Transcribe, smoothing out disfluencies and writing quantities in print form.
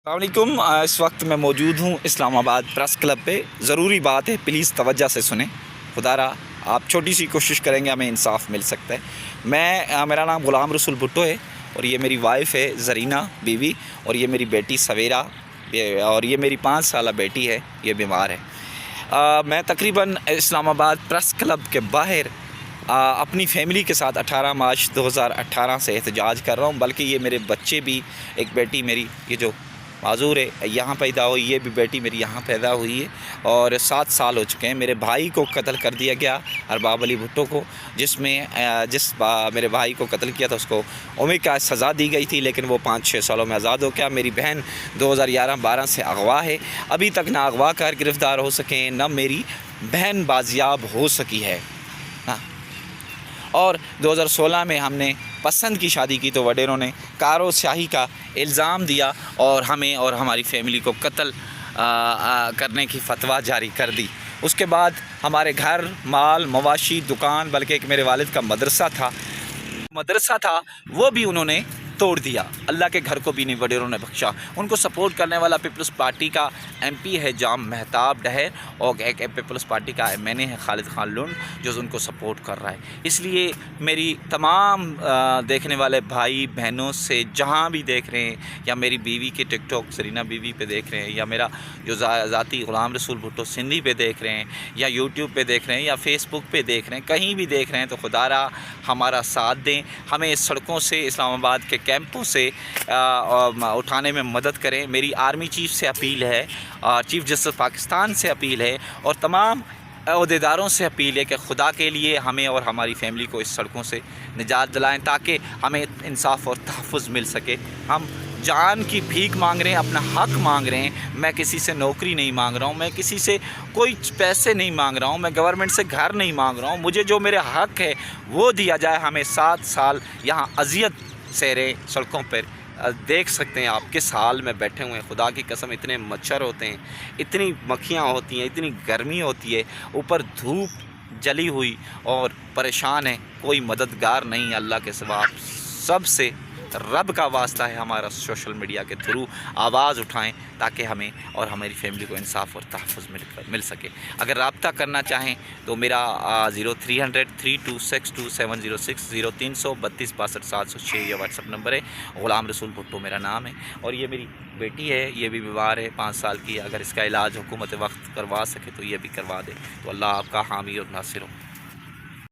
अस्सलामुअलैकुम। इस वक्त मैं मौजूद हूँ इस्लामाबाद प्रेस क्लब पे। ज़रूरी बात है, प्लीज़ तवज्जो से सुने। खुदारा आप छोटी सी कोशिश करेंगे, हमें इंसाफ मिल सकता है। मेरा नाम ग़ुलाम रसूल भुट्टो है और ये मेरी वाइफ़ है ज़रीना बीवी, और ये मेरी बेटी सवेरा, और ये मेरी 5 साला बेटी है, ये बीमार है। मैं तकरीबन इस्लामाबाद प्रेस क्लब के बाहर अपनी फ़ैमिली के साथ 18 मार्च 2018 से एहतजाज कर रहा हूँ। बल्कि ये मेरे बच्चे भी, एक बेटी मेरी ये जो माजूर है यहाँ पैदा हुई, ये भी बेटी मेरी यहाँ पैदा हुई है और 7 साल हो चुके हैं। मेरे भाई को कत्ल कर दिया गया, अरबाब अली भुट्टो को, मेरे भाई को कत्ल किया था उसको उम्र कैद सज़ा दी गई थी, लेकिन वो 5-6 सालों में आज़ाद हो गया। मेरी बहन 2011-12 से अगवा है, अभी तक ना अगवा कर गिरफ़्तार हो सके, ना मेरी बहन बाजियाब हो सकी है। और 2016 में हमने पसंद की शादी की तो वडेरों ने कारो स्याही का इल्ज़ाम दिया और हमें और हमारी फैमिली को कत्ल करने की फतवा जारी कर दी। उसके बाद हमारे घर, माल, मवाशी, दुकान, बल्कि एक मेरे वालिद का मदरसा था वो भी उन्होंने तोड़ दिया। अल्लाह के घर को भी नहीं वडेरों ने बख्शा। उनको सपोर्ट करने वाला पीपल्स पार्टी का MP है जाम मेहताब डहर, और एक पीपल्स पार्टी का MNA है खालिद खान लुंड, जो उनको सपोर्ट कर रहा है। इसलिए मेरी तमाम देखने वाले भाई बहनों से, जहाँ भी देख रहे हैं, या मेरी बीवी के टिकटॉक ज़रीना बीवी पे देख रहे हैं, या मेरा जो ज़ाती ग़ुलाम रसूल भुट्टो सिंधी पे देख रहे हैं, या यूट्यूब पे देख रहे हैं, या फेसबुक पे देख रहे हैं, कहीं भी देख रहे हैं, तो खुदारा हमारा साथ दें। हमें सड़कों से, इस्लामाबाद के कैंपों से उठाने में मदद करें। मेरी आर्मी चीफ़ से अपील है, चीफ़ जस्टिस पाकिस्तान से अपील है, और तमाम अहदेदारों से अपील है कि खुदा के लिए हमें और हमारी फैमिली को इस सड़कों से निजात दिलाएं, ताकि हमें इंसाफ और तहफ़्फ़ुज़ मिल सके। हम जान की भीख मांग रहे हैं, अपना हक़ मांग रहे हैं। मैं किसी से नौकरी नहीं मांग रहा हूँ, मैं किसी से कोई पैसे नहीं मांग रहा हूँ, मैं गवर्नमेंट से घर नहीं मांग रहा हूँ। मुझे जो मेरे हक़ है वो दिया जाए। हमें 7 साल यहाँ अज़ियत से रहे सड़कों पर। देख सकते हैं आप किस हाल में बैठे हुए हैं। खुदा की कसम, इतने मच्छर होते हैं, इतनी मक्खियाँ होती हैं, इतनी गर्मी होती है, ऊपर धूप जली हुई, और परेशान है। कोई मददगार नहीं अल्लाह के सिवा। सबसे रब का वास्ता है, हमारा सोशल मीडिया के थ्रू आवाज़ उठाएं, ताकि हमें और हमारी फैमिली को इंसाफ और तहफ़्फ़ुज़ मिल सके। अगर रब्ता करना चाहें तो मेरा 0300 3262 706 0300 32 62 706 ये व्हाट्सअप नंबर है। ग़ुलाम रसूल भुट्टो मेरा नाम है, और ये मेरी बेटी है, ये भी बीमार है, 5 साल की। अगर इसका इलाज हुकूमत वक्त करवा सके तो ये भी करवा दे। तो अल्लाह आपका हामी और नासिर हो।